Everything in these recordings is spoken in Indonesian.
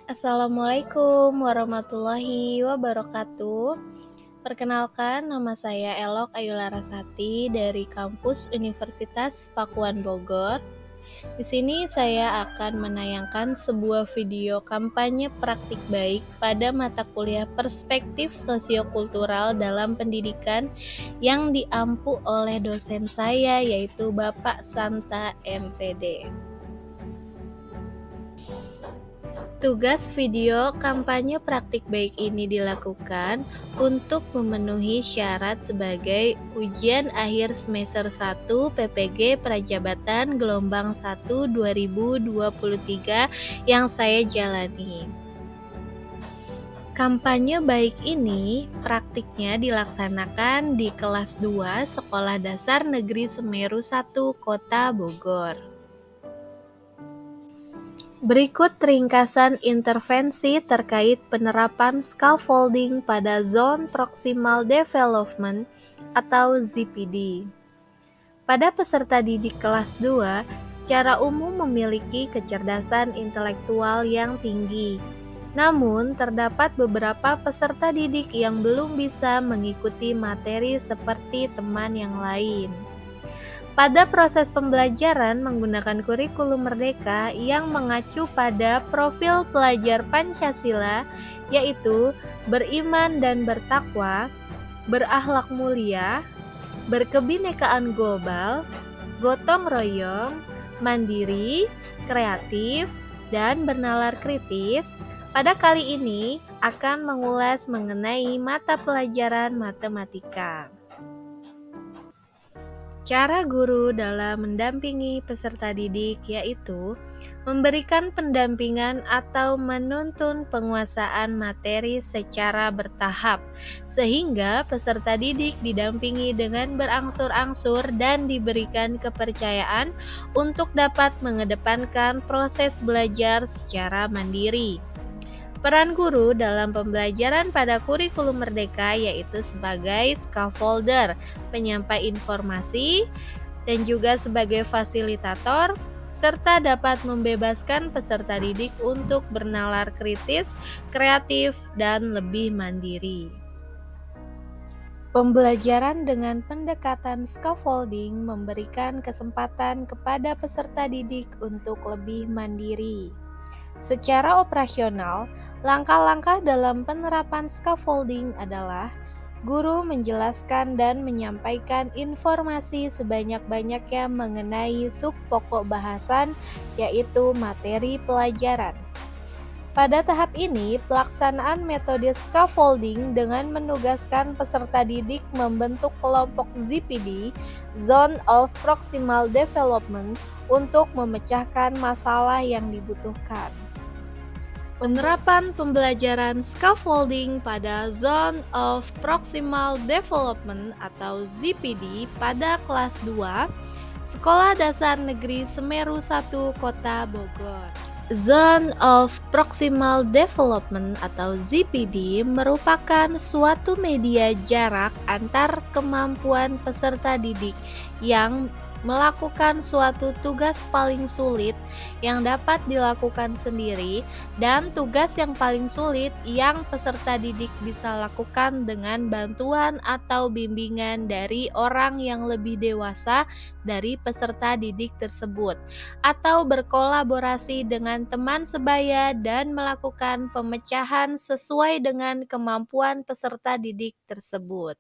Assalamualaikum warahmatullahi wabarakatuh. Perkenalkan, nama saya Elok Ayu Larasati dari kampus Universitas Pakuan Bogor. Di sini saya akan menayangkan sebuah video kampanye praktik baik pada mata kuliah Perspektif Sosiokultural dalam Pendidikan yang diampu oleh dosen saya, yaitu Bapak Santa MPD. Tugas video kampanye praktik baik ini dilakukan untuk memenuhi syarat sebagai ujian akhir semester 1 PPG Prajabatan gelombang 1 2023 yang saya jalani. Kampanye baik ini praktiknya dilaksanakan di kelas 2 Sekolah Dasar Negeri Semeru 1 Kota Bogor. Berikut ringkasan intervensi terkait penerapan scaffolding pada Zone Proximal Development atau ZPD. Pada peserta didik kelas 2, secara umum memiliki kecerdasan intelektual yang tinggi. Namun, terdapat beberapa peserta didik yang belum bisa mengikuti materi seperti teman yang lain. Pada proses pembelajaran menggunakan kurikulum merdeka yang mengacu pada profil pelajar Pancasila, yaitu beriman dan bertakwa, berakhlak mulia, berkebinekaan global, gotong royong, mandiri, kreatif, dan bernalar kritis, pada kali ini akan mengulas mengenai mata pelajaran matematika. Cara guru dalam mendampingi peserta didik yaitu memberikan pendampingan atau menuntun penguasaan materi secara bertahap, sehingga peserta didik didampingi dengan berangsur-angsur dan diberikan kepercayaan untuk dapat mengedepankan proses belajar secara mandiri. Peran guru dalam pembelajaran pada kurikulum merdeka yaitu sebagai scaffolder, penyampai informasi, dan juga sebagai fasilitator, serta dapat membebaskan peserta didik untuk bernalar kritis, kreatif, dan lebih mandiri. Pembelajaran dengan pendekatan scaffolding memberikan kesempatan kepada peserta didik untuk lebih mandiri. Secara operasional, langkah-langkah dalam penerapan scaffolding adalah guru menjelaskan dan menyampaikan informasi sebanyak-banyaknya mengenai subpokok bahasan, yaitu materi pelajaran. Pada tahap ini, pelaksanaan metode scaffolding dengan menugaskan peserta didik membentuk kelompok ZPD, Zone of Proximal Development, untuk memecahkan masalah yang dibutuhkan. Penerapan pembelajaran scaffolding pada Zone of Proximal Development atau ZPD pada kelas 2 Sekolah Dasar Negeri Semeru 1 Kota Bogor. Zone of Proximal Development atau ZPD merupakan suatu media jarak antar kemampuan peserta didik yang melakukan suatu tugas paling sulit yang dapat dilakukan sendiri dan tugas yang paling sulit yang peserta didik bisa lakukan dengan bantuan atau bimbingan dari orang yang lebih dewasa dari peserta didik tersebut, atau berkolaborasi dengan teman sebaya dan melakukan pemecahan sesuai dengan kemampuan peserta didik tersebut.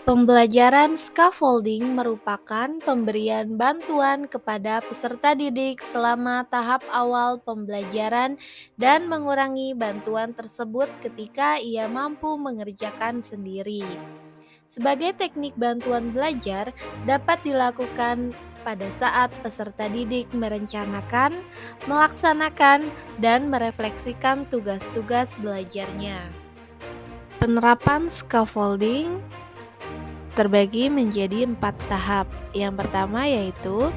Pembelajaran scaffolding merupakan pemberian bantuan kepada peserta didik selama tahap awal pembelajaran dan mengurangi bantuan tersebut ketika ia mampu mengerjakan sendiri. Sebagai teknik bantuan belajar dapat dilakukan pada saat peserta didik merencanakan, melaksanakan, dan merefleksikan tugas-tugas belajarnya. Penerapan scaffolding terbagi menjadi 4 tahap. Yang pertama yaitu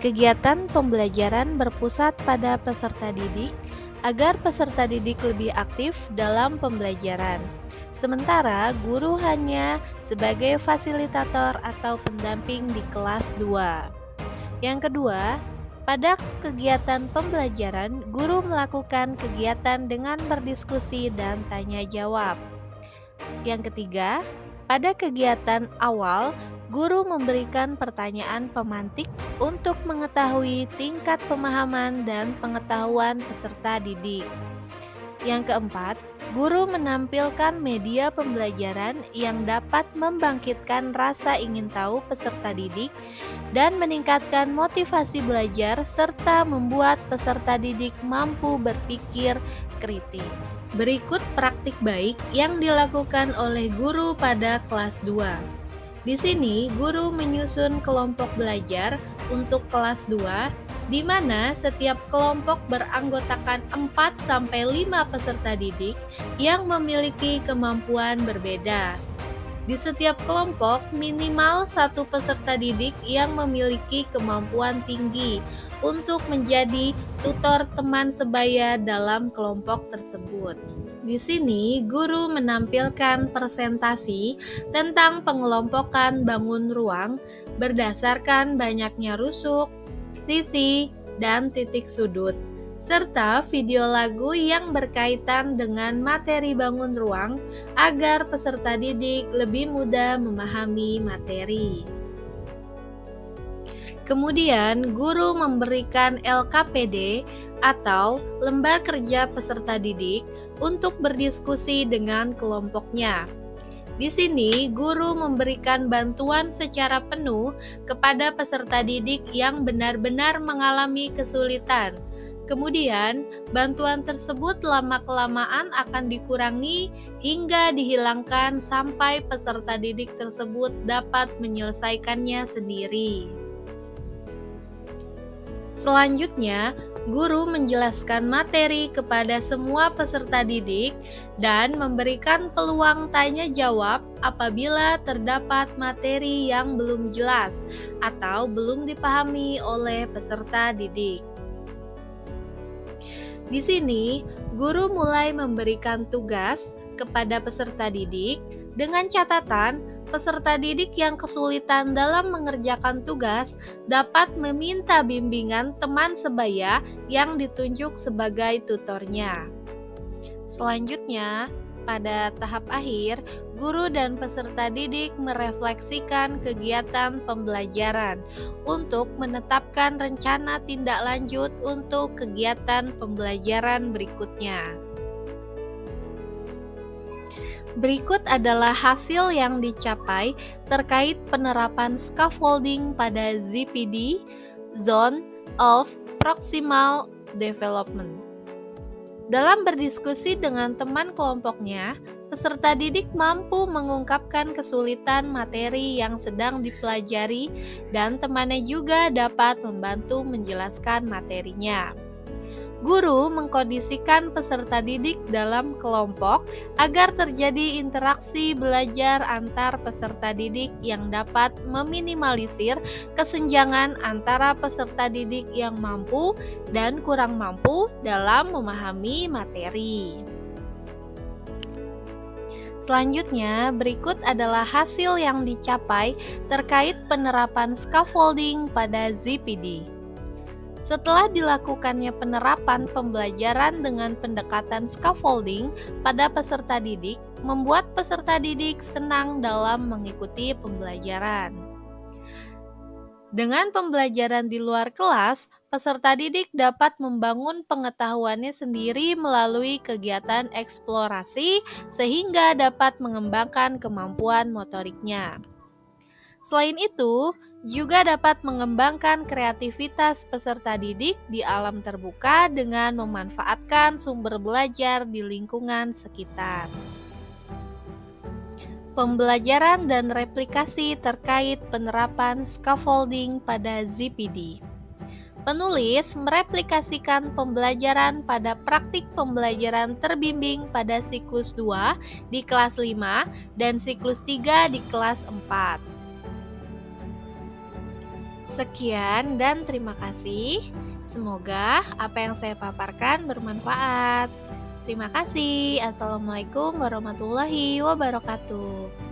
kegiatan pembelajaran berpusat pada peserta didik agar peserta didik lebih aktif dalam pembelajaran. Sementara guru hanya sebagai fasilitator atau pendamping di kelas 2. Yang kedua, Pada kegiatan pembelajaran, guru melakukan kegiatan dengan berdiskusi dan tanya jawab. Yang ketiga, pada kegiatan awal, guru memberikan pertanyaan pemantik untuk mengetahui tingkat pemahaman dan pengetahuan peserta didik. Yang keempat, guru menampilkan media pembelajaran yang dapat membangkitkan rasa ingin tahu peserta didik dan meningkatkan motivasi belajar serta membuat peserta didik mampu berpikir kritis. Berikut praktik baik yang dilakukan oleh guru pada kelas 2. Di sini, guru menyusun kelompok belajar untuk kelas 2, di mana setiap kelompok beranggotakan 4-5 peserta didik yang memiliki kemampuan berbeda. Di setiap kelompok, minimal satu peserta didik yang memiliki kemampuan tinggi untuk menjadi tutor teman sebaya dalam kelompok tersebut. Di sini, guru menampilkan presentasi tentang pengelompokan bangun ruang berdasarkan banyaknya rusuk, sisi, dan titik sudut, serta video lagu yang berkaitan dengan materi bangun ruang agar peserta didik lebih mudah memahami materi. Kemudian, guru memberikan LKPD atau lembar kerja peserta didik untuk berdiskusi dengan kelompoknya. Di sini, guru memberikan bantuan secara penuh kepada peserta didik yang benar-benar mengalami kesulitan. Kemudian, bantuan tersebut lama-kelamaan akan dikurangi hingga dihilangkan sampai peserta didik tersebut dapat menyelesaikannya sendiri. Selanjutnya, guru menjelaskan materi kepada semua peserta didik dan memberikan peluang tanya jawab apabila terdapat materi yang belum jelas atau belum dipahami oleh peserta didik. Di sini, guru mulai memberikan tugas kepada peserta didik dengan catatan peserta didik yang kesulitan dalam mengerjakan tugas dapat meminta bimbingan teman sebaya yang ditunjuk sebagai tutornya. Selanjutnya, pada tahap akhir, guru dan peserta didik merefleksikan kegiatan pembelajaran untuk menetapkan rencana tindak lanjut untuk kegiatan pembelajaran berikutnya. Berikut adalah hasil yang dicapai terkait penerapan scaffolding pada ZPD, Zone of Proximal Development. Dalam berdiskusi dengan teman kelompoknya, peserta didik mampu mengungkapkan kesulitan materi yang sedang dipelajari dan temannya juga dapat membantu menjelaskan materinya. Guru mengkondisikan peserta didik dalam kelompok agar terjadi interaksi belajar antar peserta didik yang dapat meminimalisir kesenjangan antara peserta didik yang mampu dan kurang mampu dalam memahami materi. Selanjutnya, berikut adalah hasil yang dicapai terkait penerapan scaffolding pada ZPD. Setelah dilakukannya penerapan pembelajaran dengan pendekatan scaffolding pada peserta didik, membuat peserta didik senang dalam mengikuti pembelajaran. Dengan pembelajaran di luar kelas, peserta didik dapat membangun pengetahuannya sendiri melalui kegiatan eksplorasi sehingga dapat mengembangkan kemampuan motoriknya. Selain itu, juga dapat mengembangkan kreativitas peserta didik di alam terbuka dengan memanfaatkan sumber belajar di lingkungan sekitar. Pembelajaran dan replikasi terkait penerapan scaffolding pada ZPD. Penulis mereplikasikan pembelajaran pada praktik pembelajaran terbimbing pada siklus 2 di kelas 5 dan siklus 3 di kelas 4. Sekian dan terima kasih. Semoga apa yang saya paparkan bermanfaat. Terima kasih. Assalamualaikum warahmatullahi wabarakatuh.